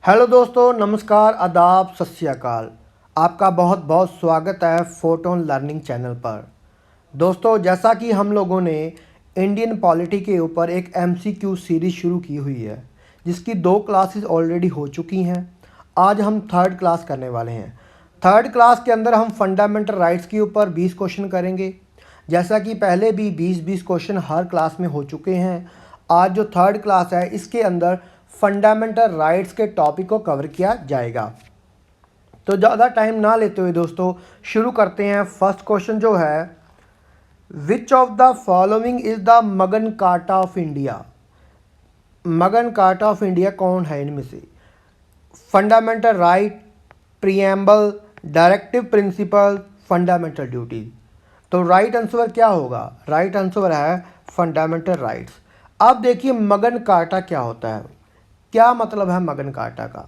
Hello दोस्तों, नमस्कार, आदाब, सत श्री अकाल। आपका बहुत बहुत स्वागत है फोटोन लर्निंग चैनल पर। दोस्तों, जैसा कि हम लोगों ने इंडियन पॉलिटी के ऊपर एक एमसीक्यू सीरीज़ शुरू की हुई है, जिसकी 2 क्लासेस ऑलरेडी हो चुकी हैं। आज हम थर्ड क्लास करने वाले हैं। थर्ड क्लास के अंदर हम फंडामेंटल राइट्स के ऊपर 20 क्वेश्चन करेंगे। जैसा कि पहले भी 20-20 क्वेश्चन हर क्लास में हो चुके हैं, आज जो थर्ड क्लास है इसके अंदर फंडामेंटल राइट्स के टॉपिक को कवर किया जाएगा। तो ज़्यादा टाइम ना लेते हुए दोस्तों शुरू करते हैं। फर्स्ट क्वेश्चन जो है, which of the following is the मगन कार्टा ऑफ इंडिया। मगन कार्टा ऑफ इंडिया कौन है इनमें से? Fundamental right, preamble, directive principle, fundamental duties. तो राइट आंसर क्या होगा? राइट आंसर है फंडामेंटल राइट्स। अब देखिए मगन कार्टा क्या होता है, क्या मतलब है मगन कार्टा का।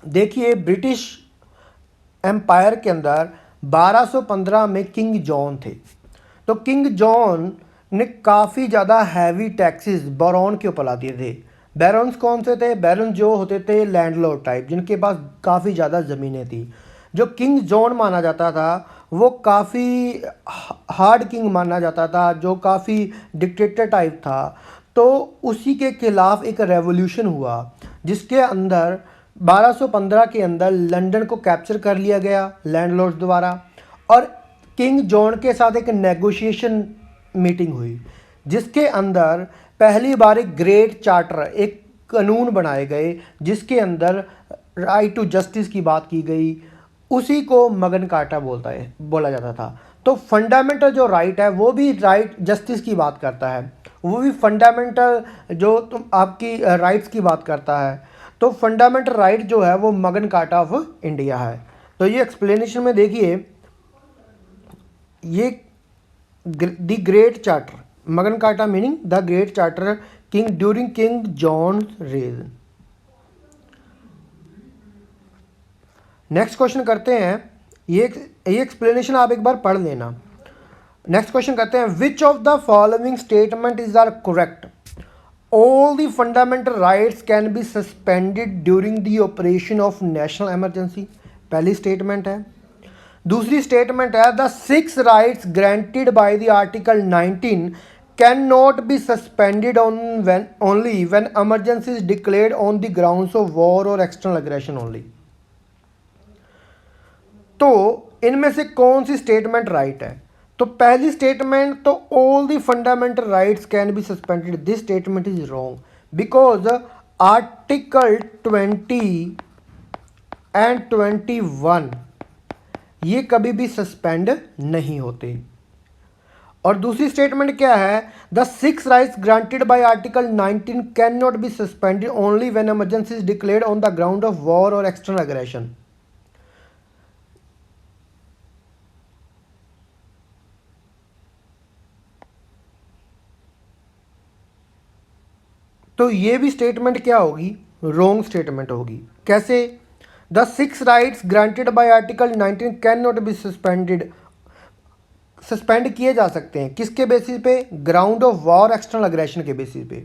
देखिए, ब्रिटिश एम्पायर के अंदर 1215 में किंग जॉन थे। तो किंग जॉन ने काफ़ी ज़्यादा हैवी टैक्सेस बैरन के ऊपर ला दिए थे। बैरन्स कौन से थे? बैरन जो होते थे लैंडलॉर्ड टाइप, जिनके पास काफ़ी ज़्यादा ज़मीनें थी। जो किंग जॉन माना जाता था वो काफ़ी हार्ड किंग माना जाता था, जो काफ़ी डिक्टेटर टाइप था। तो उसी के खिलाफ एक रेवोल्यूशन हुआ, जिसके अंदर 1215 के अंदर लंदन को कैप्चर कर लिया गया लैंडलॉर्ड्स द्वारा, और किंग जॉन के साथ एक नेगोशिएशन मीटिंग हुई, जिसके अंदर पहली बार एक ग्रेट चार्टर, एक कानून बनाए गए, जिसके अंदर राइट टू जस्टिस की बात की गई। उसी को मगन कार्टा बोला जाता था। तो फंडामेंटल जो राइट है वो भी राइट जस्टिस की बात करता है, वो भी फंडामेंटल जो तुम आपकी राइट्स की बात करता है। तो फंडामेंटल राइट जो है वो मगन कार्टा ऑफ इंडिया है। तो ये एक्सप्लेनेशन में देखिए, ये the great charter, Magna Carta meaning the great charter king during King John रेज। नेक्स्ट क्वेश्चन करते हैं, ये एक्सप्लेनेशन आप एक बार पढ़ लेना। नेक्स्ट क्वेश्चन करते हैं, which of the following statement is are correct? All the fundamental rights can be suspended during the operation of national emergency. पहली स्टेटमेंट है। दूसरी स्टेटमेंट है, the 6 rights granted by the article 19 can not be suspended only when emergency is declared on the grounds of war और external aggression only. तो इनमें से कौन सी स्टेटमेंट राइट है? तो पहली स्टेटमेंट, तो all the fundamental rights can be suspended, this statement is wrong, because article 20 and 21 ये कभी भी सस्पेंड नहीं होते। और दूसरी स्टेटमेंट क्या है? The 6 rights granted by article 19 can not be suspended only when emergency is declared on the ground of war और एक्सटर्नल एग्रेशन। तो ये भी स्टेटमेंट क्या होगी? रॉन्ग स्टेटमेंट होगी। कैसे? The 6 rights granted by article 19 can not be suspended, suspend किए जा सकते हैं किसके बेसिस पे? Ground of war external aggression के बेसिस पे।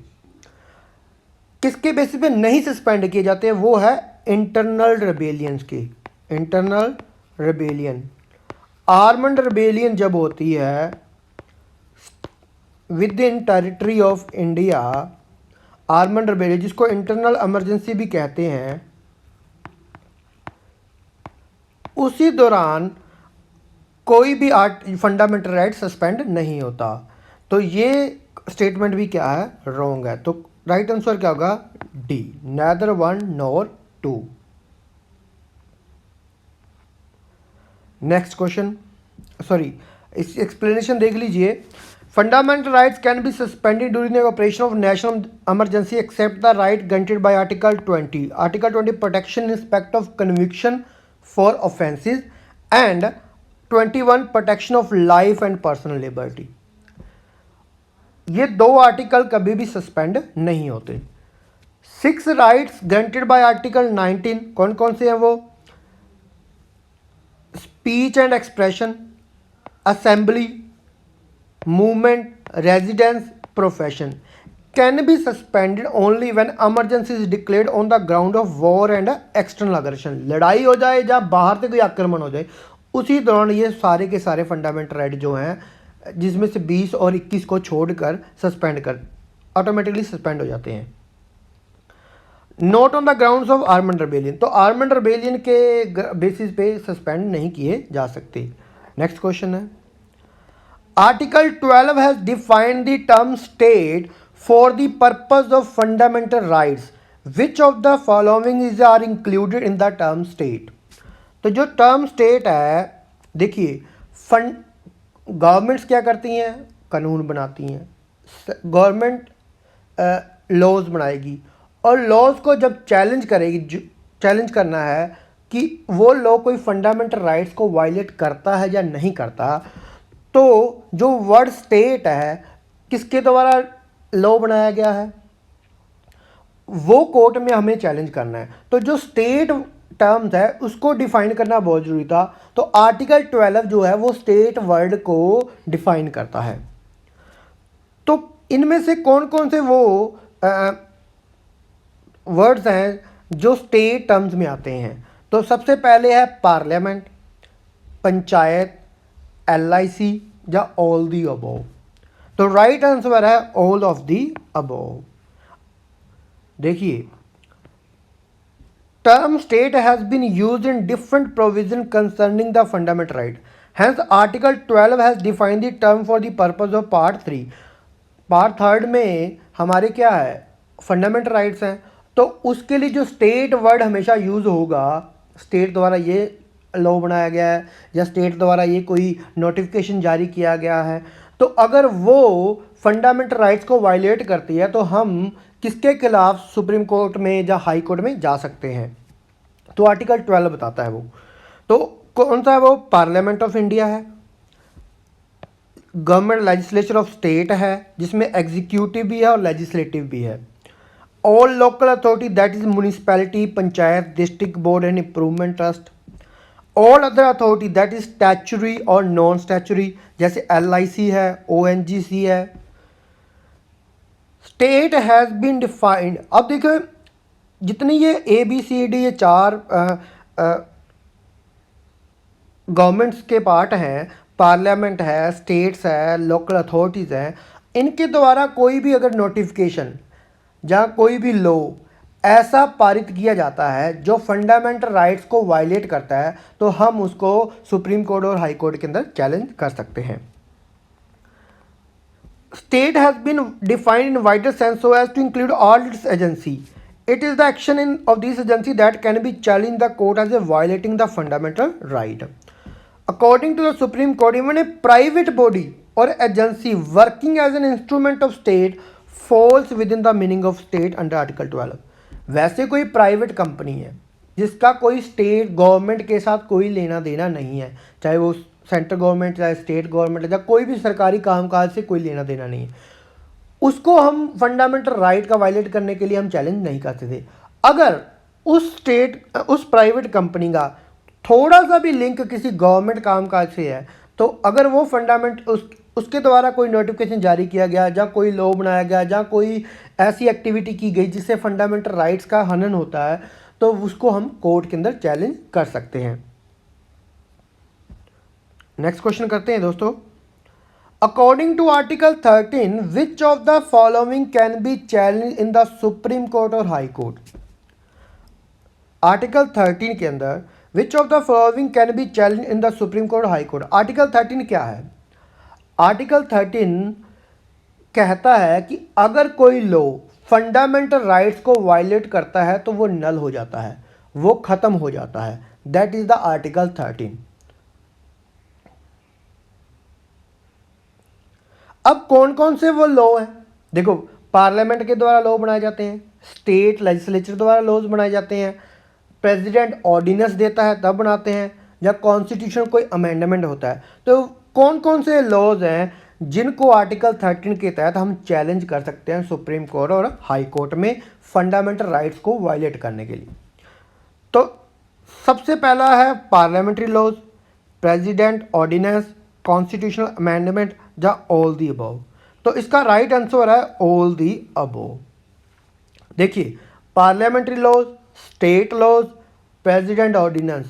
किसके बेसिस पे नहीं सस्पेंड किए जाते हैं? वो है इंटरनल रेबेलियंस के। इंटरनल रेबेलियन, आर्मड रेबेलियन जब होती है within territory of India, armed rebellion जिसको इंटरनल इमरजेंसी भी कहते हैं, उसी दौरान कोई भी फंडामेंटल राइट सस्पेंड नहीं होता। तो ये स्टेटमेंट भी क्या है? रॉन्ग है। तो राइट आंसर क्या होगा? D, neither 1 nor 2। Next question, sorry, इस एक्सप्लेनेशन देख लीजिए। Fundamental rights can be suspended during the operation of national emergency except the right granted by article 20। Article 20 protection in respect of conviction for offences and 21 protection of life and personal liberty. ये 2 article कभी भी suspend नहीं होते। 6 rights granted by article 19 कौन कौन से हैं वो? Speech and expression, assembly, movement, residence, profession. Can be suspended only when emergency is declared on the ground of war and external aggression. लड़ाई हो जाए या बाहर से कोई आक्रमण हो जाए, उसी दौरान ये सारे के सारे फंडामेंटल राइट जो हैं, जिसमें से 20 और 21 को छोड़कर सस्पेंड कर ऑटोमेटिकली सस्पेंड हो जाते हैं। Not on the grounds of armed rebellion, तो आर्मेंड रिबेलियन के बेसिस पे सस्पेंड नहीं किए जा सकते। नेक्स्ट क्वेश्चन है, article 12 has defined the term state for the purpose of fundamental rights, which of the following is are included in the term state. तो जो टर्म स्टेट है, देखिए फंड गवर्नमेंट्स क्या करती हैं, कानून बनाती हैं, गवर्नमेंट लॉज बनाएगी, और लॉज को जब चैलेंज करेगी, चैलेंज करना है कि वो लॉ कोई फंडामेंटल राइट्स को वायलेट करता है या नहीं करता, तो जो वर्ड स्टेट है किसके द्वारा लॉ बनाया गया है, वो कोर्ट में हमें चैलेंज करना है। तो जो स्टेट टर्म्स है उसको डिफाइन करना बहुत ज़रूरी था। तो आर्टिकल 12 जो है वो स्टेट वर्ड को डिफाइन करता है। तो इनमें से कौन कौन से वो वर्ड्स हैं जो स्टेट टर्म्स में आते हैं। तो सबसे पहले है पार्लियामेंट, पंचायत, LIC या ऑल दी अबोव। तो राइट आंसर है ऑल ऑफ दी अबोव। देखिए, term state has been used in different provision concerning the fundamental right. Hence article 12 has defined the term for the purpose of part 3. Part third में हमारे क्या है, fundamental rights हैं। तो उसके लिए जो स्टेट वर्ड हमेशा यूज़ होगा, स्टेट द्वारा ये लॉ बनाया गया है या स्टेट द्वारा ये कोई नोटिफिकेशन जारी किया गया है, तो अगर वो फंडामेंटल राइट्स को वायलेट करती है तो हम किसके खिलाफ सुप्रीम कोर्ट में या हाई कोर्ट में जा सकते हैं। तो आर्टिकल 12 बताता है वो। तो कौन सा है वो, पार्लियामेंट ऑफ इंडिया है, गवर्नमेंट लेजिस्लेचर ऑफ स्टेट है जिसमें एग्जीक्यूटिव भी है और लेजिस्लेटिव भी है, all local authority that is municipality, panchayat, district board and improvement trust, all other authority that is statutory और नॉन स्टैचुरी, जैसे LIC है, ONGC है। State has been defined. अब देखो, जितनी ये ABCD ये 4 गवर्नमेंट्स के पार्ट हैं, पार्लियामेंट है, स्टेट्स है, लोकल अथॉरिटीज़ हैं, इनके द्वारा कोई भी अगर नोटिफिकेशन या कोई भी लॉ ऐसा पारित किया जाता है जो फंडामेंटल राइट्स को वायलेट करता है, तो हम उसको सुप्रीम कोर्ट और हाई कोर्ट के अंदर चैलेंज कर सकते हैं। State has been defined in wider sense so as to include all its agency. It is the action of this agency that can be challenged in the court as a violating the fundamental right. According to the Supreme Court, even a private body or agency working as an instrument of state falls within the meaning of state under Article 12. वैसे कोई private company है जिसका कोई state government के साथ कोई लेना देना नहीं है, चाहे वो सेंट्रल गवर्नमेंट या स्टेट गवर्नमेंट या कोई भी सरकारी कामकाज से कोई लेना देना नहीं है, उसको हम फंडामेंटल राइट का वायलेट करने के लिए हम चैलेंज नहीं करते थे। अगर उस प्राइवेट कंपनी का थोड़ा सा भी लिंक किसी गवर्नमेंट कामकाज से है, तो अगर वो उसके द्वारा कोई नोटिफिकेशन जारी किया गया या कोई लॉ बनाया गया या कोई ऐसी एक्टिविटी की गई जिससे फंडामेंटल राइट्स का हनन होता है, तो उसको हम कोर्ट के अंदर चैलेंज कर सकते हैं। नेक्स्ट क्वेश्चन करते हैं दोस्तों। According to article 13 which of the following can be challenge in the supreme court और हाई कोर्ट। आर्टिकल 13 के अंदर which of the following can be challenge in the supreme court और हाई कोर्ट। आर्टिकल 13 क्या है? Article 13 कहता है कि अगर कोई लॉ फंडामेंटल राइट्स को वायलेट करता है तो वो नल हो जाता है, वो खत्म हो जाता है। That is the article 13। अब कौन कौन से वो लॉ हैं? देखो, पार्लियामेंट के द्वारा लॉ बनाए जाते हैं, स्टेट लेजिस्लेचर द्वारा लॉज बनाए जाते हैं, प्रेसिडेंट ऑर्डिनेंस देता है तब बनाते हैं, या कॉन्स्टिट्यूशन कोई अमेंडमेंट होता है। तो कौन कौन से लॉज हैं जिनको आर्टिकल 13 के तहत हम चैलेंज कर सकते हैं सुप्रीम कोर्ट और हाई कोर्ट में फंडामेंटल राइट्स को वायलेट करने के लिए? तो सबसे पहला है parliamentary laws, president ordinance, constitutional amendment या ऑल दी अबव। तो तो इसका राइट आंसर है ऑल दी अबोव। देखिए, parliamentary laws, state laws, president ordinance,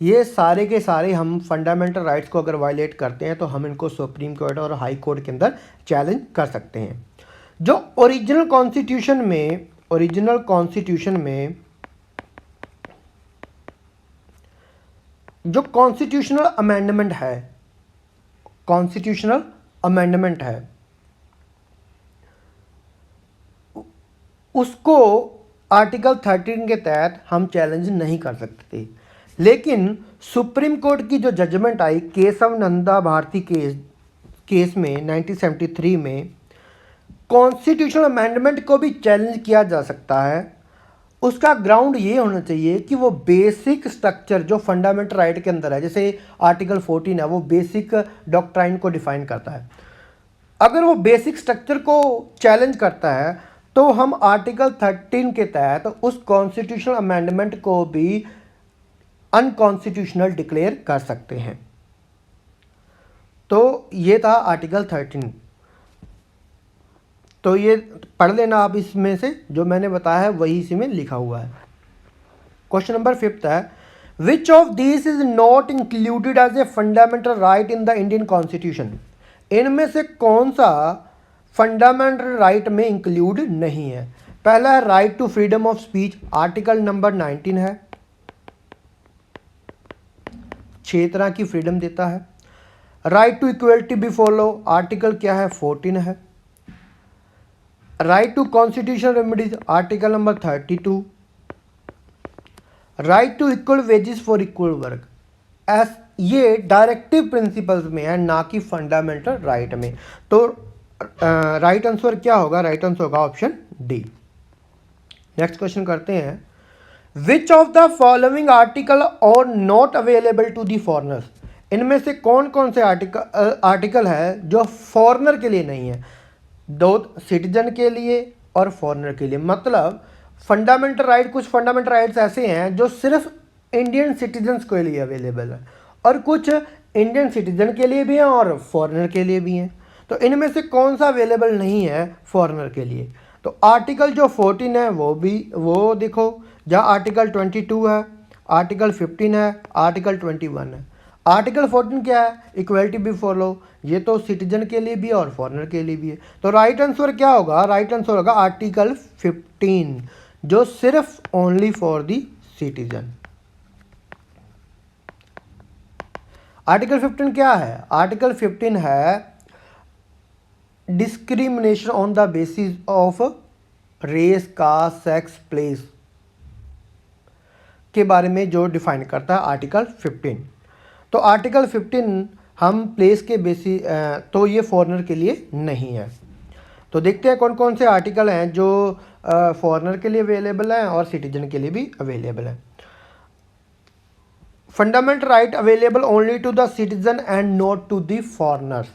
ये सारे के सारे हम फंडामेंटल राइट्स को अगर वायलेट करते हैं तो हम इनको सुप्रीम कोर्ट और हाई कोर्ट के अंदर चैलेंज कर सकते हैं। जो ओरिजिनल कॉन्स्टिट्यूशन में जो कॉन्स्टिट्यूशनल अमेंडमेंट है उसको आर्टिकल 13 के तहत हम चैलेंज नहीं कर सकते थे। लेकिन सुप्रीम कोर्ट की जो जजमेंट आई केशव नंदा भारती केस में 1973 में, कॉन्स्टिट्यूशनल अमेंडमेंट को भी चैलेंज किया जा सकता है। उसका ग्राउंड ये होना चाहिए कि वो बेसिक स्ट्रक्चर जो फंडामेंटल राइट के अंदर है, जैसे आर्टिकल 14 है, वो बेसिक डॉक्ट्राइन को डिफाइन करता है। अगर वो बेसिक स्ट्रक्चर को चैलेंज करता है तो हम आर्टिकल 13 के तहत उस कॉन्स्टिट्यूशनल अमेंडमेंट को भी अनकॉन्स्टिट्यूशनल डिक्लेयर कर सकते हैं। तो ये था आर्टिकल 13। तो ये पढ़ लेना आप, इसमें से जो मैंने बताया है वही इसी में लिखा हुआ है। क्वेश्चन नंबर 5 है, which of this is not included as a fundamental right in the Indian constitution? इनमें से कौन सा फंडामेंटल राइट में इंक्लूड नहीं है? पहला है right to freedom of speech, article number 19 है, 6 तरह की फ्रीडम देता है। Right to equality before law, article क्या है? 14 है। Right to constitutional remedies, article number 32। Right to equal wages for equal work, ये डायरेक्टिव प्रिंसिपल्स में है, ना कि फंडामेंटल राइट में। तो राइट आंसर क्या होगा? राइट आंसर होगा ऑप्शन डी। नेक्स्ट क्वेश्चन करते हैं, which of the following article are not available to the foreigners? इनमें से कौन कौन से आर्टिकल है जो फॉरनर के लिए नहीं है? दो, सिटीजन के लिए और फॉरनर के लिए। मतलब फंडामेंटल राइट, कुछ फंडामेंटल राइट्स ऐसे हैं जो सिर्फ इंडियन सिटीजन्स के लिए अवेलेबल है और कुछ इंडियन सिटीजन के लिए भी हैं और फॉरनर के लिए भी हैं। तो इनमें से कौन सा अवेलेबल नहीं है फॉरनर के लिए? तो आर्टिकल जो 14 है वो देखो, जहाँ आर्टिकल 22 है, आर्टिकल 15 है, आर्टिकल 21 है। आर्टिकल 14 क्या है? इक्वलिटी बिफोर लॉ, ये तो सिटीजन के लिए भी है और फॉरनर के लिए भी है। तो राइट आंसर क्या होगा? राइट आंसर होगा आर्टिकल 15, जो सिर्फ only for the citizen. Article 15 क्या है? आर्टिकल 15 है discrimination on the basis of race, caste, sex, place के बारे में जो डिफाइन करता है आर्टिकल 15। तो आर्टिकल 15 हम प्लेस के बेसिस, तो ये फॉरनर के लिए नहीं है। तो देखते हैं कौन कौन से आर्टिकल हैं जो फॉरनर के लिए अवेलेबल हैं और सिटीजन के लिए भी अवेलेबल है। Fundamental right available only to the citizen and not to the foreigners.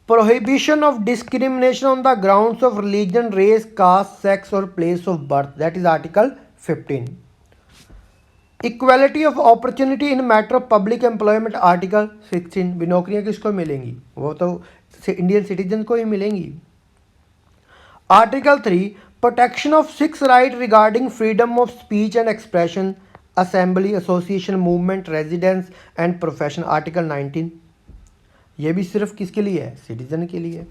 Prohibition of discrimination on the grounds of religion, race, caste, sex or place of birth, that is article 15. Equality of opportunity in matter of public employment, article 16. भी नौकरियाँ किसको मिलेंगी? वो तो Indian citizen को ही मिलेंगी। Article 3, protection of 6 right regarding freedom of speech and expression, assembly, association, movement, residence and profession, article 19। ये भी सिर्फ किसके लिए है? सिटीजन के लिए।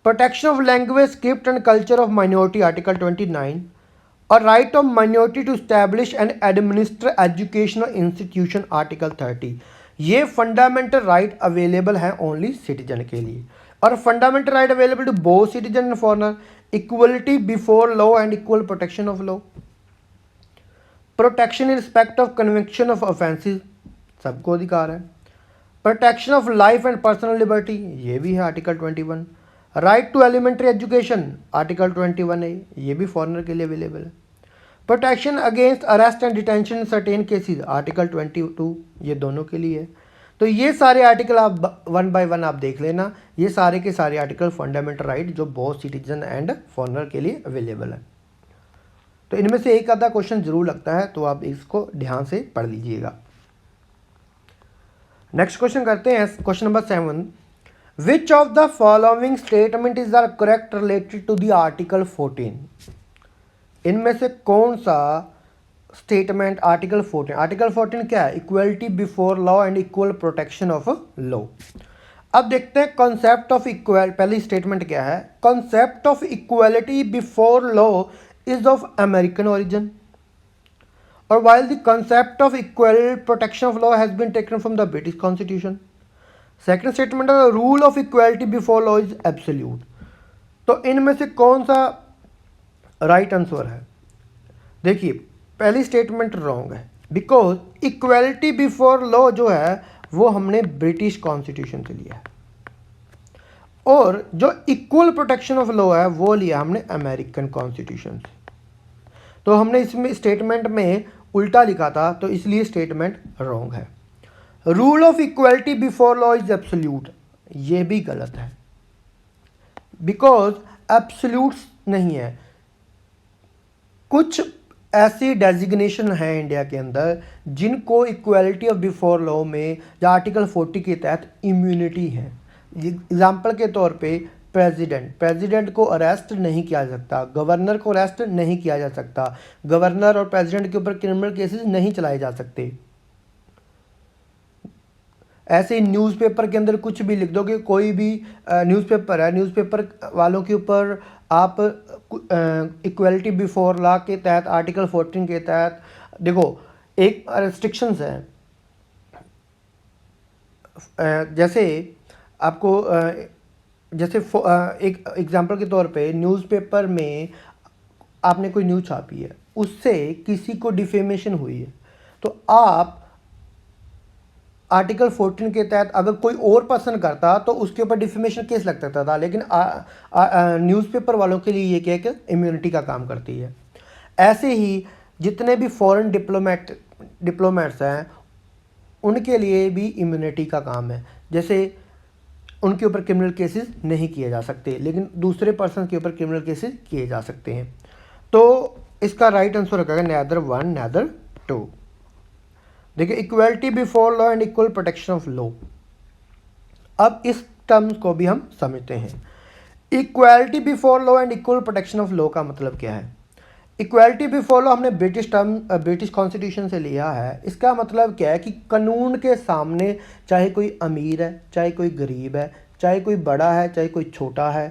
Protection of language, script and culture of minority, article 29। और right of minority to establish and administer educational institution, article 30। ये फंडामेंटल राइट अवेलेबल है ओनली सिटीजन के लिए। और fundamental right available to both citizen and foreigner, equality before law and equal protection of law, protection in respect of conviction of offences, सबको अधिकार है। Protection of life and personal liberty, ये भी है article 21। Right to elementary education, article 21 है, ये भी foreigner के लिए अवेलेबल है। Protection against arrest and detention in certain cases, article 22, ये दोनों के लिए है। तो ये सारे आर्टिकल आप 1 बाय 1 आप देख लेना, ये सारे के सारे आर्टिकल फंडामेंटल राइट जो बोथ सिटीजन एंड फॉरनर के लिए अवेलेबल है। तो इनमें से एक आधा क्वेश्चन जरूर लगता है, तो आप इसको ध्यान से पढ़ लीजिएगा। नेक्स्ट क्वेश्चन करते हैं, question number 7। Which of the following statement is the correct related to the article 14? इनमें से कौन सा स्टेटमेंट आर्टिकल 14 क्या है? Equality before law and equal protection of law. अब देखते हैं कॉन्सेप्ट ऑफ इक्वल, पहली स्टेटमेंट क्या है? Concept of equality before law is of American origin, और while the concept of equal protection of law has been taken from the British Constitution. Second statement है the rule of equality before law is absolute. तो इनमें से कौन सा right answer है? देखिए पहली स्टेटमेंट रॉन्ग है, बिकॉज इक्वलिटी बिफोर लॉ जो है वो हमने ब्रिटिश कॉन्स्टिट्यूशन से लिया है, और जो इक्वल प्रोटेक्शन ऑफ लॉ है वो लिया हमने अमेरिकन कॉन्स्टिट्यूशन से। तो हमने इसमें स्टेटमेंट में उल्टा लिखा था, तो इसलिए स्टेटमेंट रॉन्ग है। Rule of equality before law is absolute, ये भी गलत है, बिकॉज एब्सोल्यूट नहीं है। कुछ ऐसी डेजिग्नेशन है इंडिया के अंदर जिनको इक्वलिटी ऑफ बिफोर लॉ में या आर्टिकल 40 के तहत इम्यूनिटी है। एग्जाम्पल के तौर पे प्रेसिडेंट को अरेस्ट नहीं किया जा सकता, गवर्नर को अरेस्ट नहीं किया जा सकता, गवर्नर और प्रेसिडेंट के ऊपर क्रिमिनल केसेस नहीं चलाए जा सकते। ऐसे ही न्यूज़पेपर के अंदर कुछ भी लिख दोगे, कोई भी न्यूज़पेपर है, न्यूज़पेपर वालों के ऊपर आप इक्वलिटी बिफोर लॉ के तहत आर्टिकल 14 के तहत देखो एक रेस्ट्रिक्शंस है। जैसे आपको जैसे एक एग्जांपल के तौर पे न्यूज़पेपर में आपने कोई न्यूज़ छापी है, उससे किसी को डिफेमेशन हुई है, तो आप आर्टिकल 14 के तहत अगर कोई और पर्सन करता तो उसके ऊपर डिफेमेशन केस लग सकता था, लेकिन न्यूज़पेपर वालों के लिए ये क्या कि इम्यूनिटी का काम करती है। ऐसे ही जितने भी फॉरेन डिप्लोमेट्स हैं उनके लिए भी इम्यूनिटी का काम है। जैसे उनके ऊपर क्रिमिनल केसेस नहीं किए जा सकते, लेकिन दूसरे पर्सन के ऊपर क्रिमिनल केसेस किए जा सकते हैं। तो इसका राइट आंसर रखेगा नेदर 1 नेदर 2। देखिए equality before law and equal protection of law, अब इस टर्म्स को भी हम समझते हैं। Equality before law and equal protection of law का मतलब क्या है? इक्वलिटी बिफोर लॉ हमने ब्रिटिश कॉन्स्टिट्यूशन से लिया है। इसका मतलब क्या है कि कानून के सामने चाहे कोई अमीर है, चाहे कोई गरीब है, चाहे कोई बड़ा है, चाहे कोई छोटा है,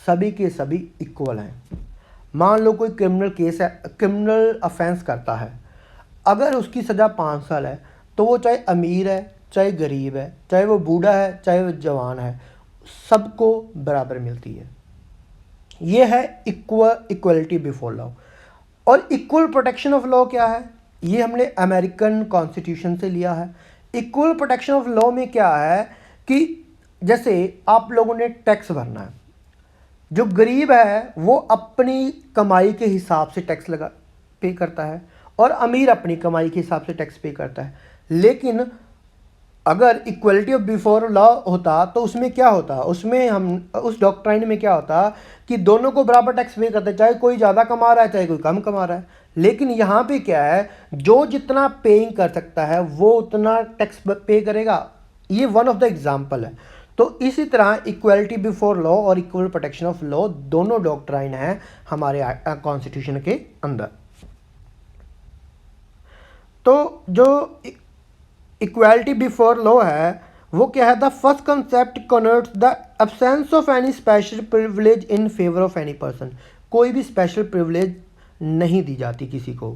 सभी के सभी इक्वल हैं। मान लो कोई क्रिमिनल अफेंस करता है, अगर उसकी सज़ा 5 साल है तो वो चाहे अमीर है, चाहे गरीब है, चाहे वो बूढ़ा है, चाहे वो जवान है, सबको बराबर मिलती है। ये है इक्वलिटी बिफोर लॉ। और इक्वल प्रोटेक्शन ऑफ लॉ क्या है? ये हमने अमेरिकन कॉन्स्टिट्यूशन से लिया है। इक्वल प्रोटेक्शन ऑफ लॉ में क्या है कि जैसे आप लोगों ने टैक्स भरना है, जो गरीब है वो अपनी कमाई के हिसाब से टैक्स पे करता है, और अमीर अपनी कमाई के हिसाब से टैक्स पे करता है। लेकिन अगर इक्वलिटी ऑफ बिफोर लॉ होता तो उसमें क्या होता? उसमें हम उस डॉक्ट्राइन में क्या होता कि दोनों को बराबर टैक्स पे करते, चाहे कोई ज़्यादा कमा रहा है चाहे कोई कम कमा रहा है। लेकिन यहाँ पे क्या है, जो जितना पेइंग कर सकता है वो उतना टैक्स पे करेगा। ये वन ऑफ द एग्जाम्पल है। तो इसी तरह इक्वलिटी बिफोर लॉ और इक्वल प्रोटेक्शन ऑफ लॉ दोनों डॉक्ट्राइन है हमारे कॉन्स्टिट्यूशन के अंदर। तो जो इक्वालिटी बिफोर लॉ है वो क्या है? The first concept connotes the absence of any special privilege in favour of any person. कोई भी स्पेशल प्रिविलेज नहीं दी जाती किसी को।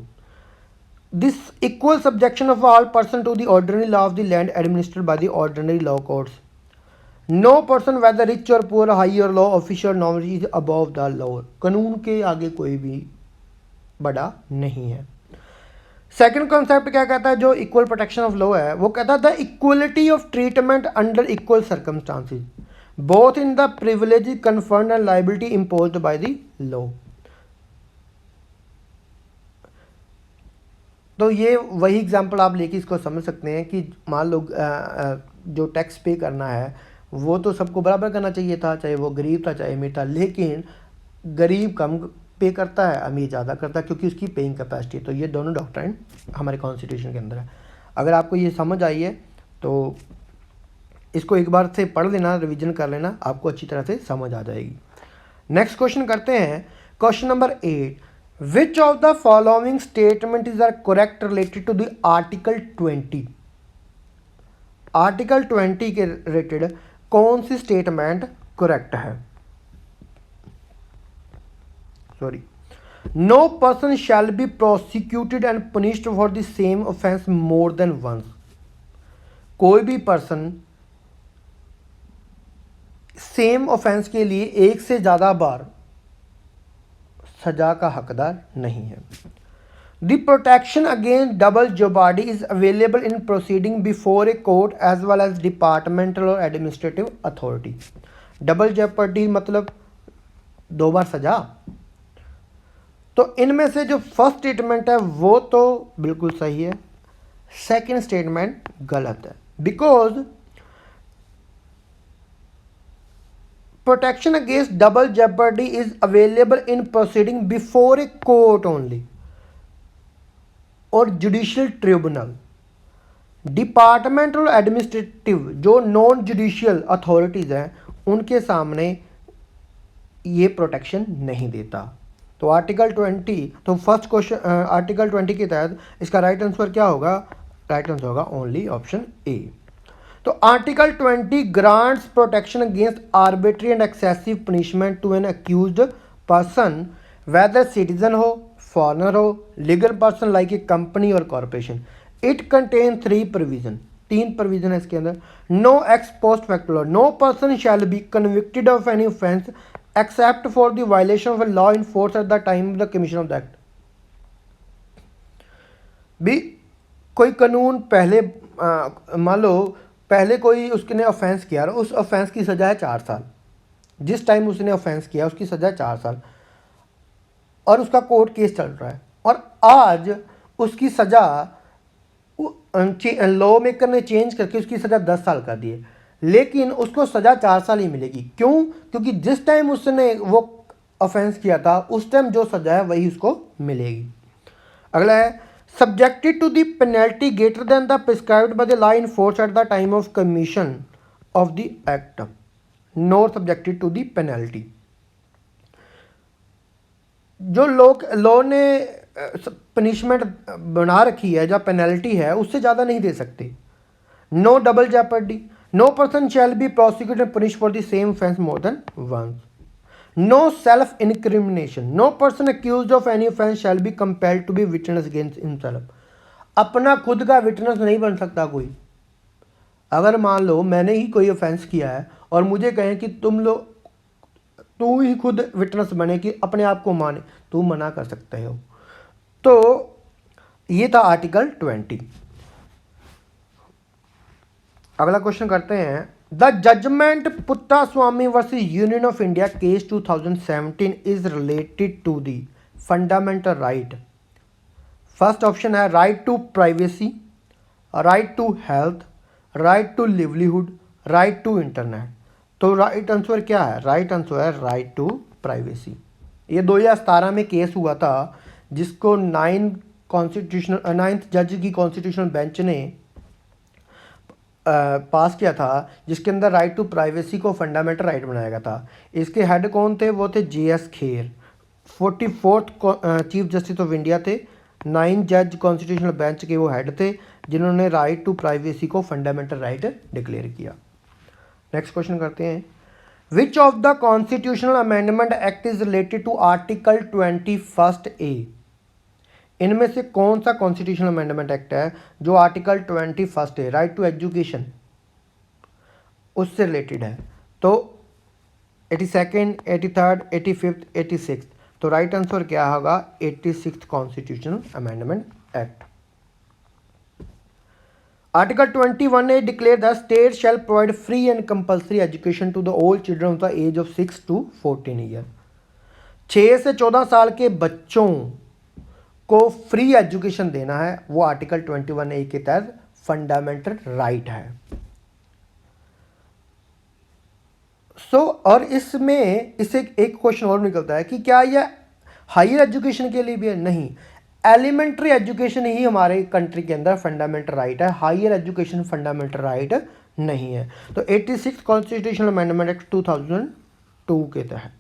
This equal subjection of all person to the ordinary law of the land administered by the ordinary law courts. No person whether rich or poor, higher law official knowledge is above the law. कानून के आगे कोई भी बड़ा नहीं है। Second concept क्या कहता है जो इक्वल प्रोटेक्शन ऑफ लॉ है? वो कहता है the equality of treatment under equal circumstances both in the privilege conferred and liability imposed by the law. तो ये वही एग्जांपल आप लेके इसको समझ सकते हैं कि मान लो जो टैक्स पे करना है वो तो सबको बराबर करना चाहिए था, चाहे वो गरीब था चाहे अमीर था, लेकिन गरीब कम पे करता है, अमीर ज़्यादा करता है क्योंकि उसकी पेइंग कैपेसिटी है। तो ये दोनों डॉक्ट्राइन हमारे कॉन्स्टिट्यूशन के अंदर है। अगर आपको ये समझ आई है तो इसको एक बार से पढ़ लेना, रिवीजन कर लेना, आपको अच्छी तरह से समझ आ जाएगी। नेक्स्ट क्वेश्चन करते हैं, question number 8, which of the following statement is are correct related to the article 20। Article 20 के रिलेटेड कौन सी स्टेटमेंट करेक्ट है? Sorry, no person shall be prosecuted and punished for the same offence more than once. कोई भी person same offence के लिए एक से ज़्यादा बार सजा का हकदार नहीं है। The protection against double jeopardy is available in proceeding before a court as well as departmental or administrative authority. Double jeopardy मतलब 2 बार सजा। तो इनमें से जो फर्स्ट स्टेटमेंट है वो तो बिल्कुल सही है, सेकंड स्टेटमेंट गलत है। Because protection against double jeopardy is available in proceeding before a court only और judicial tribunal. Departmental or administrative जो नॉन जुडिशियल अथॉरिटीज़ हैं उनके सामने ये प्रोटेक्शन नहीं देता। तो आर्टिकल 20, तो फर्स्ट क्वेश्चन आर्टिकल 20 के तहत इसका राइट आंसर क्या होगा? राइट आंसर होगा ओनली ऑप्शन ए। तो article 20 grants protection against arbitrary and excessive punishment to an accused person whether citizen हो, फॉरेनर हो, legal person like a company or corporation. It contain 3 provision, 3 provision है इसके अंदर। No ex post facto law, no person shall be convicted of any offence except for the violation of law in force at the time of the commission of the act. भी कोई कानून पहले मान लो पहले कोई उसने ऑफेंस किया, उस ऑफेंस की सज़ा है 4 साल। जिस टाइम उसने ऑफेंस किया उसकी सज़ा 4 साल और उसका कोर्ट केस चल रहा है, और आज उसकी सज़ा लॉ मेकर ने चेंज करके उसकी सज़ा 10 साल कर दी है, लेकिन उसको सज़ा 4 साल ही मिलेगी। क्यों? क्योंकि जिस टाइम उसने वो ऑफेंस किया था उस टाइम जो सज़ा है वही उसको मिलेगी। अगला है, subjected to the penalty greater than the prescribed by the law in force at the time of commission of the act, not subjected to the penalty। जो लोग लॉ ने पनिशमेंट बना रखी है, जो पेनल्टी है, उससे ज़्यादा नहीं दे सकते। No double jeopardy, no person shall be prosecuted and punished for the same offence more than once. No self-incrimination, no person accused of any offense shall be compelled to be witness against himself। अपना खुद का witness नहीं बन सकता कोई। अगर मान लो मैंने ही कोई ऑफेंस किया है और मुझे कहें कि तू ही खुद विटनेस बने कि अपने आप को माने, तू मना कर सकते हो। तो ये था आर्टिकल 20। अगला क्वेश्चन करते हैं, the judgement Puttaswamy versus union of India case 2017 is related to the fundamental right. First option है right to privacy, right to health, right to livelihood, right to internet. तो राइट आंसर क्या है? राइट आंसर है right to privacy. ये 2017 में case हुआ था जिसको 9th जज की कॉन्स्टिट्यूशनल बेंच ने पास किया था, जिसके अंदर राइट टू प्राइवेसी को फंडामेंटल राइट बनाया गया था। इसके हेड कौन थे? वो थे JS Kher, 44th chief justice of India थे, 9 जज कॉन्स्टिट्यूशनल बेंच के वो हेड थे जिन्होंने राइट टू प्राइवेसी को फंडामेंटल राइट डिक्लेयर किया। नेक्स्ट क्वेश्चन करते हैं, which of the constitutional amendment act is related to article 21A। इनमें से कौन सा कॉन्स्टिट्यूशनल अमेंडमेंट एक्ट है जो आर्टिकल 21 राइट टू एजुकेशन उससे रिलेटेड है? तो 82nd, 83rd, 85th, 86th। तो राइट आंसर क्या होगा? 86th constitutional amendment act. Article 21A declare the state shall provide free and compulsory education to the all children of the age of 6 to 14 year. 6 से 14 साल के बच्चों को फ्री एजुकेशन देना है, वो आर्टिकल 21A के तहत फंडामेंटल राइट है। और इसमें इससे एक क्वेश्चन और निकलता है कि क्या यह हायर एजुकेशन के लिए भी है? नहीं, एलिमेंट्री एजुकेशन ही हमारे कंट्री के अंदर फंडामेंटल राइट है, हायर एजुकेशन फंडामेंटल राइट नहीं है। तो 86 कॉन्स्टिट्यूशनल अमेंडमेंट एक्ट 2002 के तहत।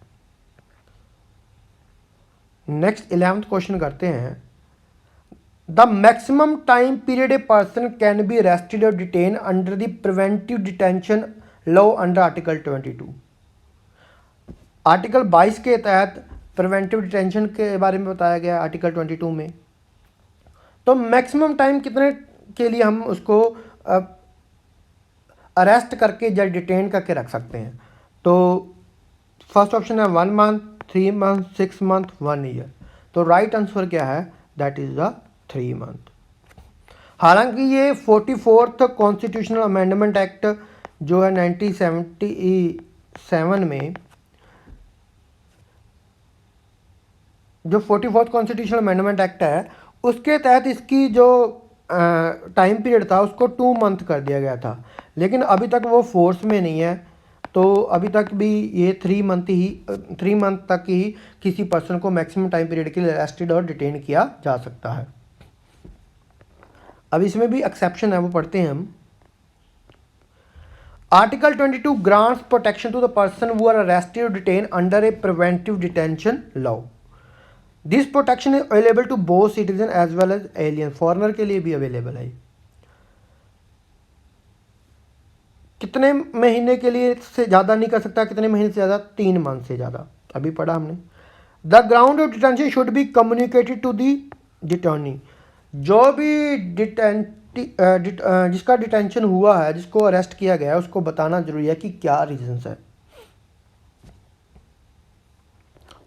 नेक्स्ट 11th क्वेश्चन करते हैं। The maximum time period a person can be arrested or detain under the preventive detention law under article 22। Article 22 के तहत प्रिवेंटिव डिटेंशन के बारे में बताया गया आर्टिकल 22 में। तो मैक्सिमम टाइम कितने के लिए हम उसको अरेस्ट करके या डिटेन करके रख सकते हैं? तो फर्स्ट ऑप्शन है 1 मंथ, 3 मंथ, 6 मंथ, 1 ईयर। तो राइट आंसर क्या है? That is the 3 month. हालांकि ये 44th कॉन्स्टिट्यूशनल अमेंडमेंट एक्ट जो है 1977 में, जो 44th कॉन्स्टिट्यूशनल अमेंडमेंट एक्ट है उसके तहत इसकी जो टाइम पीरियड था उसको 2 मंथ कर दिया गया था, लेकिन अभी तक वो फोर्स में नहीं है। तो अभी तक भी ये 3 मंथ तक ही किसी पर्सन को मैक्सिमम टाइम पीरियड के लिए अरेस्टेड और डिटेन किया जा सकता है। अब इसमें भी एक्सेप्शन है, वो पढ़ते हैं हम। Article 22 grants protection to the person who are arrested or detain under a preventive detention law. This protection is available to both citizen as well as alien. Foreigner के लिए भी अवेलेबल है। कितने महीने के लिए से ज़्यादा नहीं कर सकता? कितने महीने से ज़्यादा? 3 मंथ से ज़्यादा, अभी पढ़ा हमने। The ground of detention should be communicated to the detainee. जो भी जिसका डिटेंशन हुआ है, जिसको अरेस्ट किया गया है, उसको बताना जरूरी है कि क्या रीजंस है।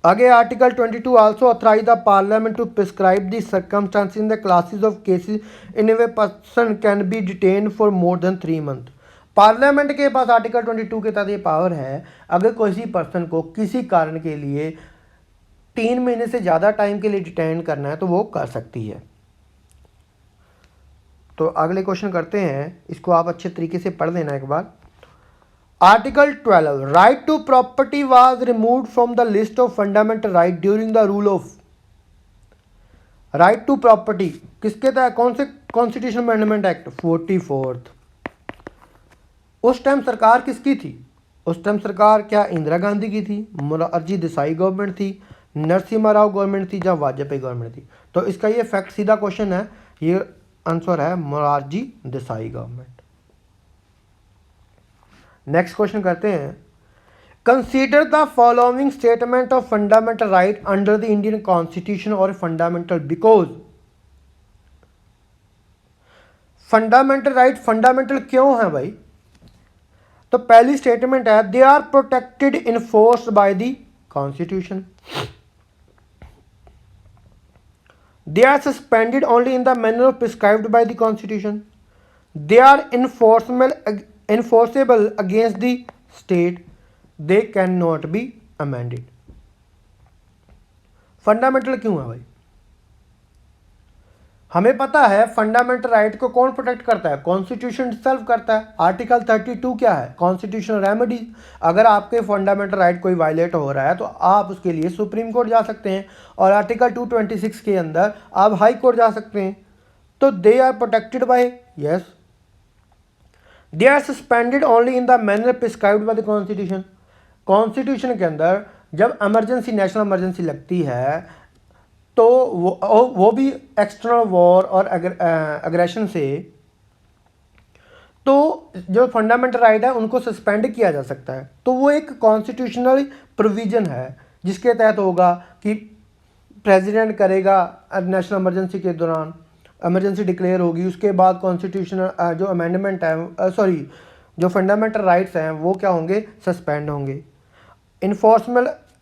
आगे article 22 also authorise the parliament to prescribe the circumstances in the classes of cases in a person can be detain for more than 3 month. Parliament के पास आर्टिकल 22 के तहत ये पावर है, अगर किसी पर्सन को किसी कारण के लिए 3 महीने से ज़्यादा टाइम के लिए डिटेन करना है तो वो कर सकती है। तो अगले क्वेश्चन करते हैं, इसको आप अच्छे तरीके से पढ़ लेना एक बार। Article 12 right to property was removed from the list of fundamental right during the rule of. Right to property किसके तहत? कौन से कॉन्स्टिट्यूशन अमेंडमेंट एक्ट? 44th। उस टाइम सरकार किसकी थी? उस टाइम सरकार क्या इंदिरा गांधी की थी, मोरारजी देसाई गवर्नमेंट थी, नरसिम्हा राव गवर्नमेंट थी, या वाजपेयी गवर्नमेंट थी? तो इसका ये फैक्ट सीधा क्वेश्चन है, ये आंसर है Morarji Desai government. Next question करते हैं। Consider the following statement of fundamental right under the Indian constitution are fundamental because. Fundamental right fundamental क्यों है भाई? तो पहली स्टेटमेंट है they are protected enforced by the constitution. They are suspended only in the manner prescribed by the Constitution. They are enforceable against the state. They cannot be amended. Fundamental क्यों है भाई? हमें पता है फंडामेंटल राइट को कौन protect करता है? कॉन्स्टिट्यूशन इटसेल्फ करता है। आर्टिकल 32 क्या है? Constitutional remedy. अगर आपके फंडामेंटल राइट कोई वायलेट हो रहा है तो आप उसके लिए सुप्रीम कोर्ट जा सकते हैं, और आर्टिकल 226 के अंदर आप हाई कोर्ट जा सकते हैं। तो they are protected by, yes, they are suspended only in the manner prescribed by the constitution. Constitution के अंदर जब इमरजेंसी, नेशनल इमरजेंसी लगती है तो वो भी एक्सटर्नल वॉर और अग्रेशन से, तो जो फंडामेंटल राइट है उनको सस्पेंड किया जा सकता है। तो वो एक कॉन्स्टिट्यूशनल प्रोविजन है जिसके तहत होगा कि प्रेसिडेंट करेगा नेशनल इमरजेंसी के दौरान, इमरजेंसी डिक्लेयर होगी, उसके बाद कॉन्स्टिट्यूशनल जो अमेंडमेंट है जो फंडामेंटल राइट्स हैं वो क्या होंगे? सस्पेंड होंगे।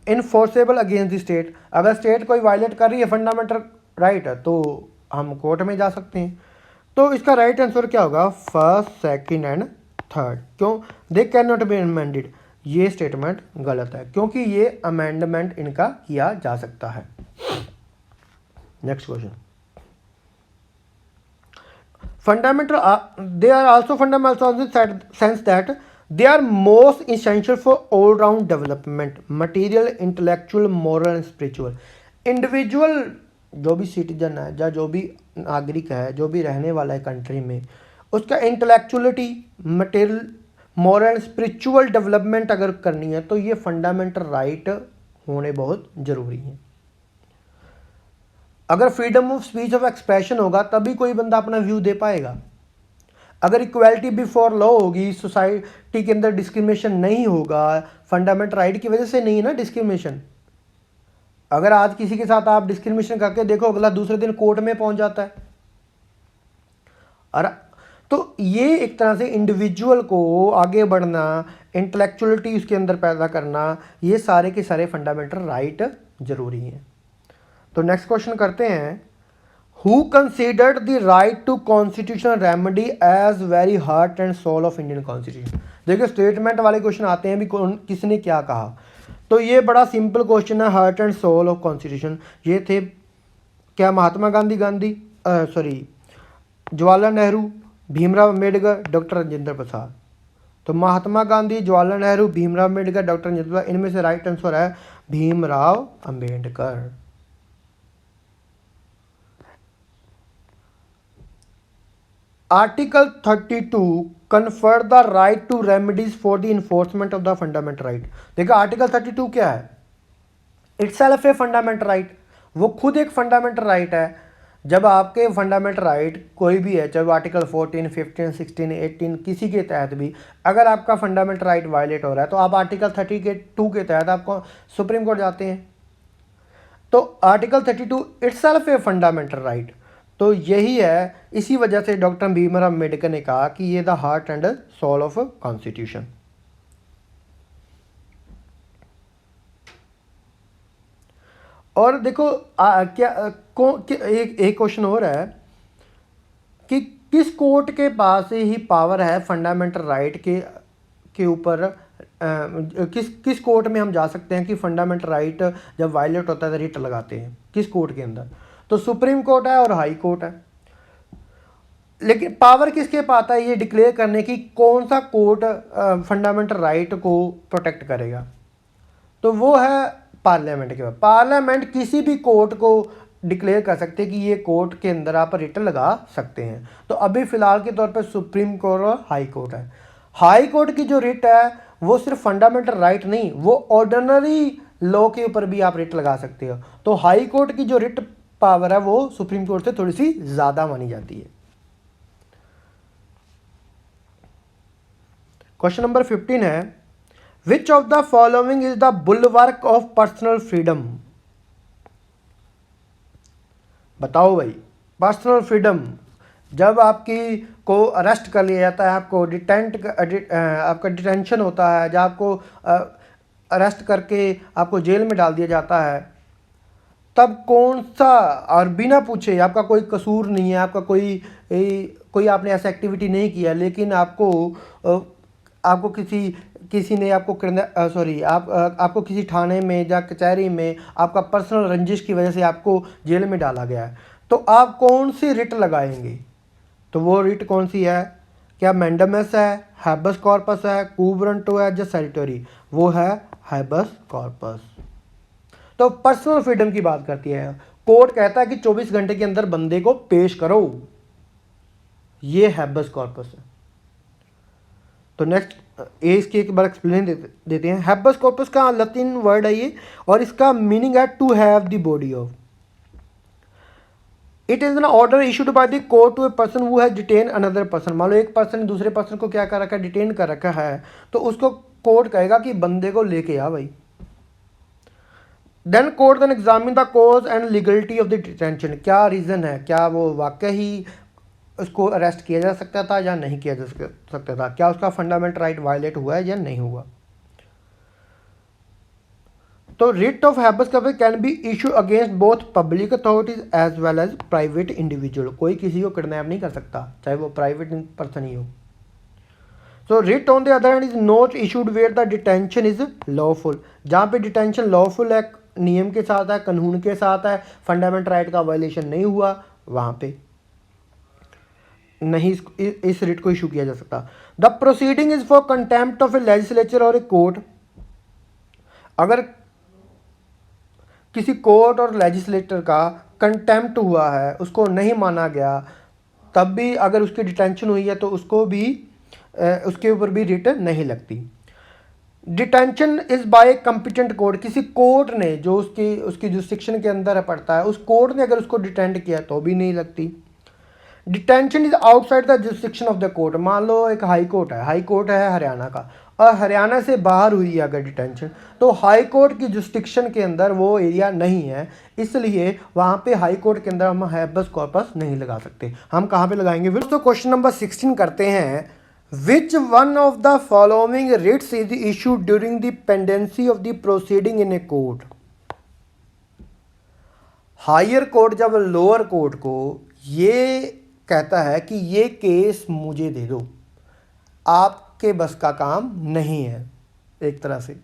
Enforceable against the state. अगर स्टेट कोई वायलेट कर रही है फंडामेंटल राइट है तो हम कोर्ट में जा सकते हैं। तो इसका राइट आंसर क्या होगा? First, second and third. क्यों? They can not be amended. ये स्टेटमेंट गलत है क्योंकि ये अमेंडमेंट इनका किया जा सकता है। Next question. Fundamental they are also fundamental sense that they are most essential for all round development, material, intellectual, moral and spiritual. Individual जो भी सिटीजन है या जो भी नागरिक है, जो भी रहने वाला है कंट्री में, उसका intellectuality, material, moral and spiritual development अगर करनी है तो ये फंडामेंटल राइट होने बहुत ज़रूरी हैं। अगर freedom of speech of expression होगा तभी कोई बंदा अपना व्यू दे पाएगा। अगर इक्वालिटी बिफोर लॉ होगी, सोसाइटी के अंदर डिस्क्रिमिनेशन नहीं होगा, फंडामेंटल राइट की वजह से नहीं है ना डिस्क्रिमिनेशन। अगर आज किसी के साथ आप डिस्क्रिमिनेशन करके देखो, अगला दूसरे दिन कोर्ट में पहुंच जाता है। और तो ये एक तरह से इंडिविजुअल को आगे बढ़ना, इंटेलेक्चुअलिटी उसके अंदर पैदा करना, ये सारे के सारे फंडामेंटल राइट जरूरी हैं। तो नेक्स्ट क्वेश्चन करते हैं, who considered the right to constitutional remedy as very heart and soul of Indian constitution. देखिए स्टेटमेंट वाले क्वेश्चन आते हैं, भी कौन किसने क्या कहा। तो ये बड़ा सिंपल क्वेश्चन है, heart and soul of constitution. ये थे क्या, महात्मा गांधी, जवाहरलाल नेहरू, भीमराव अम्बेडकर, डॉक्टर राजेंद्र प्रसाद। तो महात्मा गांधी, जवाहरलाल नेहरू, भीमराव अम्बेडकर, डॉक्टर राजेंद्र प्रसाद, इनमें से राइट आंसर है Bhimrao Ambedkar. Article 32 confer the right to remedies for the enforcement of the fundamental right. देखो आर्टिकल 32 क्या है, इटसेल्फ ए फंडामेंटल राइट, वो खुद एक फंडामेंटल राइट है। जब आपके फंडामेंटल राइट कोई भी है, चाहे वो आर्टिकल 14, 15, 16, 18 किसी के तहत भी अगर आपका फंडामेंटल राइट वायलेट हो रहा है तो आप आर्टिकल 32 के तहत आपको सुप्रीम कोर्ट जाते हैं। तो आर्टिकल 32 इटसेल्फ ए फंडामेंटल राइट। तो यही है, इसी वजह से डॉक्टर भीमराव अम्बेडकर ने कहा कि ये the heart and soul of constitution. और देखो एक क्वेश्चन हो रहा है कि किस कोर्ट के पास ही पावर है फंडामेंटल राइट के ऊपर, किस कोर्ट में हम जा सकते हैं कि फंडामेंटल राइट जब वायलेट होता है तो रिट लगाते हैं, किस कोर्ट के अंदर। तो सुप्रीम कोर्ट है और हाई कोर्ट है। लेकिन पावर किसके पास है ये डिक्लेयर करने की कौन सा कोर्ट फंडामेंटल राइट को प्रोटेक्ट करेगा, तो वो है पार्लियामेंट के पास। पार्लियामेंट किसी भी कोर्ट को डिक्लेयर कर सकते हैं कि ये कोर्ट के अंदर आप रिट लगा सकते हैं। तो अभी फ़िलहाल के तौर पर सुप्रीम कोर्ट और हाई कोर्ट है। हाई कोर्ट की जो रिट है वो सिर्फ फंडामेंटल राइट नहीं, वो ऑर्डिनरी लॉ के ऊपर भी आप रिट लगा सकते हो। तो हाई कोर्ट की जो रिट पावर है वो सुप्रीम कोर्ट से थोड़ी सी ज़्यादा मानी जाती है। क्वेश्चन नंबर 15 है, which of the following is the bulwark of personal freedom. बताओ भाई, पर्सनल फ्रीडम जब आपकी को अरेस्ट कर लिया जाता है, आपको आपका डिटेंशन होता है, जब आपको अरेस्ट करके आपको जेल में डाल दिया जाता है, तब कौन सा, और बिना पूछे, आपका कोई कसूर नहीं है, आपका कोई आपने ऐसा एक्टिविटी नहीं किया, लेकिन आपको किसी ने आपको आपको किसी थाने में या कचहरी में आपका पर्सनल रंजिश की वजह से आपको जेल में डाला गया है, तो आप कौन सी रिट लगाएंगे। तो वो रिट कौन सी है, क्या मैंडेमस है, हैबस कॉर्पस है, क्वो वारंटो है या सेरिटरी। वो है हैबस कॉर्पस। तो पर्सनल फ्रीडम की बात करती है, कोर्ट कहता है कि 24 घंटे के अंदर बंदे को पेश करो, ये हैबस कॉर्पस है। तो नेक्स्ट इसकी एक बार एक्सप्लेन देते हैं। हैबस कॉर्पस का लैटिन वर्ड है ये, और इसका मीनिंग है to have the body of. It is an order issued by the court to a person who has detain another person. मान लो एक पर्सन ने दूसरे पर्सन को क्या कर रखा है, डिटेन कर रखा है, तो उसको कोर्ट कहेगा कि बंदे को लेके आ भाई। Then court then examine the cause and legality of the detention. क्या रीज़न है, क्या वो वाकई ही उसको अरेस्ट किया जा सकता था या नहीं किया जा सकता था, क्या उसका फंडामेंटल राइट वायलेट हुआ है या नहीं हुआ। तो writ of habeas corpus can be issue against both public authorities as well as private individual. कोई किसी को किडनैप नहीं कर सकता, चाहे वो प्राइवेट पर्सन ही हो। So writ on the other hand is not issued where the detention is lawful. जहाँ पे डिटेंशन लॉफुल है, नियम के साथ है, कानून के साथ है, फंडामेंटल राइट का वायलेशन नहीं हुआ, वहाँ पे नहीं इस रिट को इशू किया जा सकता। The proceeding is for contempt of A legislature और ए कोर्ट। अगर किसी कोर्ट और लेजिस्लेटर का कंटेम्प्ट हुआ है, उसको नहीं माना गया, तब भी अगर उसकी डिटेंशन हुई है तो उसको भी उसके ऊपर भी रिट नहीं लगती। Detention is by competent court, किसी कोर्ट ने जो उसकी जुरिस्डिक्शन के अंदर पड़ता है, उस कोर्ट ने अगर उसको डिटेंड किया तो भी नहीं लगती। Detention is outside the jurisdiction of the court, मान लो एक हाई कोर्ट है, हाई कोर्ट है हरियाणा का, और हरियाणा से बाहर हुई है अगर डिटेंशन, तो हाई कोर्ट की जुरिस्डिक्शन के अंदर वो एरिया नहीं है, इसलिए वहाँ पे हाई कोर्ट के अंदर हम हैबस कॉर्पस नहीं लगा सकते। हम कहाँ पे लगाएंगे? दोस्तों क्वेश्चन नंबर 16 करते हैं। Which one of the following writs is issued during the pendency of the proceeding in a court? Higher court जब लोअर कोर्ट को ये कहता है कि ये केस मुझे दे दो, आपके बस का काम नहीं है एक तरह से,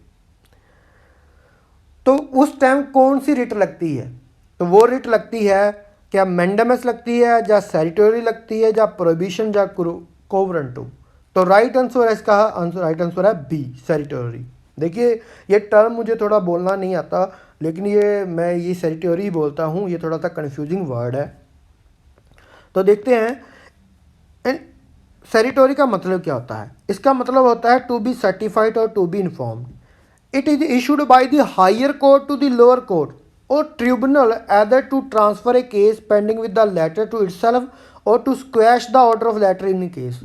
तो उस टाइम कौन सी रिट लगती है? तो वो रिट लगती है, क्या मैंडेमस लगती है, या सेरिटोरी लगती है, या प्रोहिबिशन, या कोवरेंटो? तो राइट आंसर है इसका, राइट आंसर है बी, सेरिटोरी। देखिए ये टर्म मुझे थोड़ा बोलना नहीं आता, लेकिन मैं ये सेरिटोरी ही बोलता हूँ, ये थोड़ा सा कन्फ्यूजिंग वर्ड है। तो देखते हैं सेरिटोरी का मतलब क्या होता है। इसका मतलब होता है to be certified or to be informed. It is issued by the higher court to the lower court or tribunal either to transfer a case pending with the latter to itself or to squash the order of latter in a case.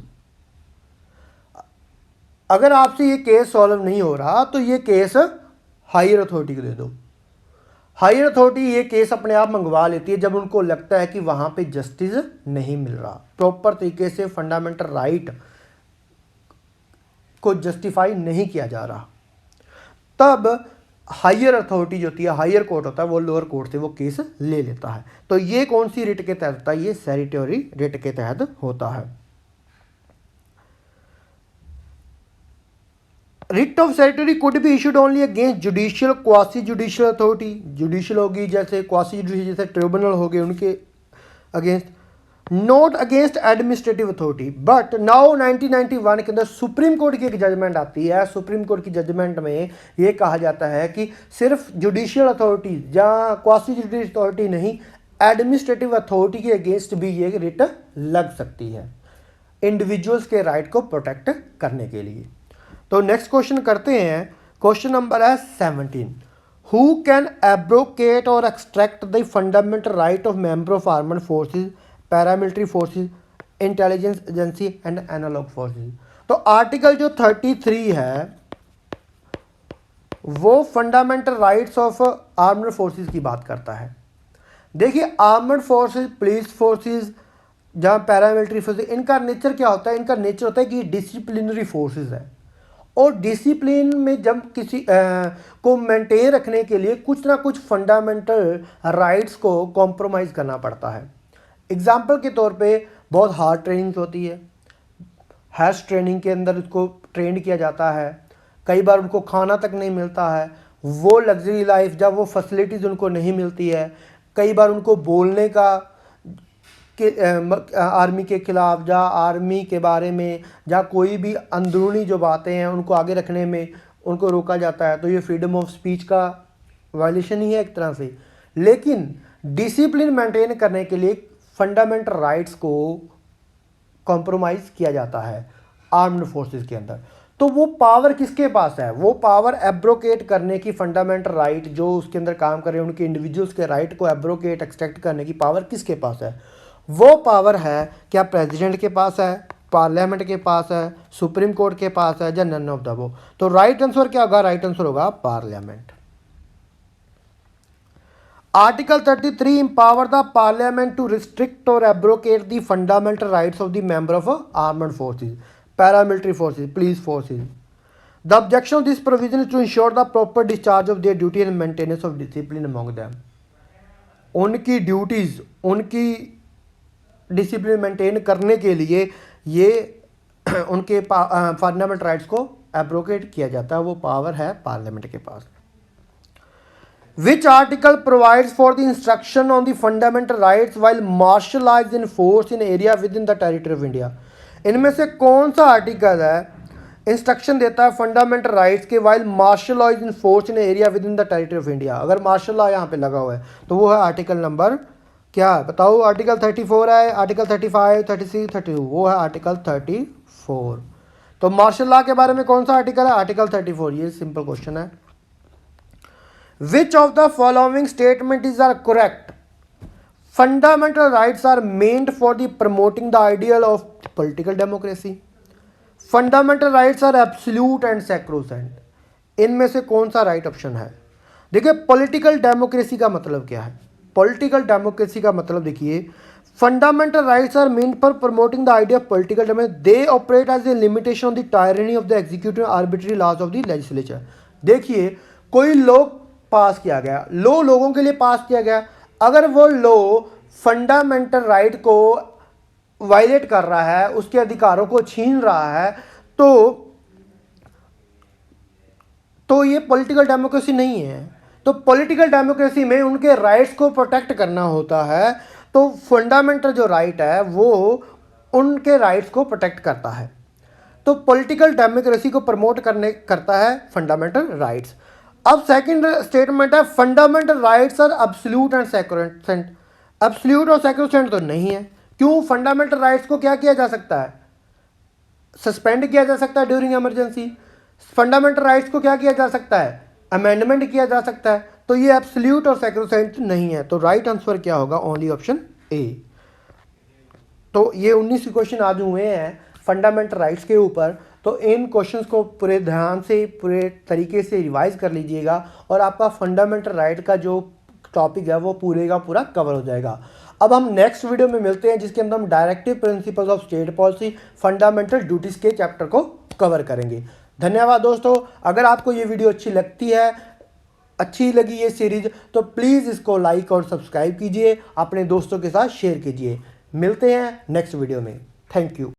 अगर आपसे ये case solve नहीं हो रहा तो ये case higher authority को दे दो। हायर अथॉरिटी ये केस अपने आप मंगवा लेती है जब उनको लगता है कि वहाँ पे जस्टिस नहीं मिल रहा, प्रॉपर तरीके से फंडामेंटल राइट को जस्टिफाई नहीं किया जा रहा, तब हायर अथॉरिटी जो होती है, हायर कोर्ट होता है, वो लोअर कोर्ट से वो केस ले लेता है। तो ये कौन सी रिट के तहत होता है? ये सेरिटोरी रिट के तहत होता है। Writ of certiorari could be issued only against judicial, quasi judicial authority, judicial होगी जैसे, क्वासी जुडिशियल जैसे ट्रिब्यूनल हो गए उनके against, not against administrative authority. But now 1991 के अंदर सुप्रीम कोर्ट की एक जजमेंट आती है। सुप्रीम कोर्ट की जजमेंट में ये कहा जाता है कि सिर्फ जुडिशियल अथॉरिटी या क्वासी जुडिशियल अथॉरिटी नहीं, एडमिनिस्ट्रेटिव अथॉरिटी के अगेंस्ट भी ये रिट लग सकती है इंडिविजुअल्स के राइट को प्रोटेक्ट करने के लिए। तो नेक्स्ट क्वेश्चन करते हैं। क्वेश्चन नंबर है 17। हु कैन एब्रोकेट और extract the fundamental right of member of armed forces, paramilitary forces, intelligence agency and analog forces? तो आर्टिकल जो 33 है वो fundamental rights of armed forces की बात करता है। देखिए आर्मड फोर्सेस, पुलिस फोर्सेस, जहाँ पैरामिलिट्री फोर्सेस, इनका नेचर क्या होता है? इनका नेचर होता है कि डिसिप्लिनरी फोर्सेस है, और डिसिप्लिन में जब किसी को मेंटेन रखने के लिए कुछ ना कुछ फंडामेंटल राइट्स को कॉम्प्रोमाइज़ करना पड़ता है। एग्जाम्पल के तौर पे बहुत हार्ड ट्रेनिंग होती है, हैश ट्रेनिंग के अंदर उसको ट्रेंड किया जाता है, कई बार उनको खाना तक नहीं मिलता है, वो लग्जरी लाइफ जब वो फैसिलिटीज़ उनको नहीं मिलती है, कई बार उनको बोलने का आर्मी के खिलाफ या आर्मी के बारे में या कोई भी अंदरूनी जो बातें हैं उनको आगे रखने में उनको रोका जाता है। तो ये फ्रीडम ऑफ स्पीच का वायलेशन ही है एक तरह से। लेकिन डिसिप्लिन मेंटेन करने के लिए फंडामेंटल राइट्स को कॉम्प्रोमाइज़ किया जाता है आर्म्ड फोर्सेस के अंदर। तो वो पावर किसके पास है? वो पावर एब्रोकेट करने की, फंडामेंटल राइट जो उसके अंदर काम कर रहे हैं उनके इंडिविजुअल्स के राइट को एब्रोकेट, एक्सट्रैक्ट करने की पावर किसके पास है? वो पावर है क्या प्रेसिडेंट के पास है, पार्लियामेंट के पास है, सुप्रीम कोर्ट के पास है, या नन ऑफ द अबव? तो राइट आंसर क्या होगा? राइट आंसर होगा parliament. Article 33 empower the parliament to restrict or abrogate the fundamental rights of the member of armed forces, paramilitary forces, police forces. The objection of this provision is to ensure the proper discharge of their duty and maintenance of discipline among them. उनकी duties, उनकी discipline maintain करने के लिए ये उनके fundamental rights को abrogate किया जाता है, वो पावर है पार्लियामेंट के पास। Which article provides for the instruction on the fundamental rights while martial law is in force in area within the territory of India? इनमें से कौन सा आर्टिकल है इंस्ट्रक्शन देता है फंडामेंटल राइट्स के while martial law is in force in area within the territory of India? अगर martial law यहाँ पे लगा हुआ है तो वो है आर्टिकल नंबर क्या है बताओ? आर्टिकल 34 है, आर्टिकल 35, 36, 32, वो है आर्टिकल 34। तो मार्शल लॉ के बारे में कौन सा आर्टिकल है? आर्टिकल 34। ये सिंपल क्वेश्चन है। Which of the following statement is are correct? Fundamental rights are meant for the promoting the ideal of political democracy. Fundamental rights are absolute and sacrosanct. इनमें से कौन सा राइट ऑप्शन है? देखिए, political democracy का मतलब क्या है? पॉलिटिकल डेमोक्रेसी का मतलब देखिए, fundamental rights are mean for promoting the idea of political democracy, they operate as a limitation of the tyranny of the executive arbitrary laws of the legislature. देखिए, कोई law पास किया गया, लॉ लोगों के लिए पास किया गया, अगर वो लॉ फंडामेंटल राइट को वायलेट कर रहा है, उसके अधिकारों को छीन रहा है, तो ये पॉलिटिकल डेमोक्रेसी नहीं है। तो पॉलिटिकल डेमोक्रेसी में उनके राइट्स को प्रोटेक्ट करना होता है। तो फंडामेंटल जो राइट है वो उनके राइट्स को प्रोटेक्ट करता है। तो पॉलिटिकल डेमोक्रेसी को प्रमोट करता है फंडामेंटल राइट्स। अब सेकंड स्टेटमेंट है, fundamental rights are absolute and sacrosanct. Absolute और सैक्रोसेंट तो नहीं है। क्यों? फंडामेंटल राइट्स को क्या किया जा सकता है? सस्पेंड किया जा सकता है ड्यूरिंग इमरजेंसी। फंडामेंटल राइट्स को क्या किया जा सकता है? अमेंडमेंट किया जा सकता है। तो ये एब्सोल्यूट और सैक्रोसेंट नहीं है। तो राइट आंसर क्या होगा? Only option A. तो ये 19 क्वेश्चन आज हुए हैं फंडामेंटल राइट्स के ऊपर। तो इन क्वेश्चंस को पूरे ध्यान से, पूरे तरीके से रिवाइज कर लीजिएगा और आपका फंडामेंटल राइट का जो टॉपिक है वो पूरे का पूरा कवर हो जाएगा। अब हम नेक्स्ट वीडियो में मिलते हैं, जिसके अंदर हम directive principles of state policy, fundamental duties के चैप्टर को कवर करेंगे। धन्यवाद दोस्तों। अगर आपको ये वीडियो अच्छी लगी ये सीरीज, तो प्लीज़ इसको लाइक और सब्सक्राइब कीजिए, अपने दोस्तों के साथ शेयर कीजिए। मिलते हैं नेक्स्ट वीडियो में। Thank you.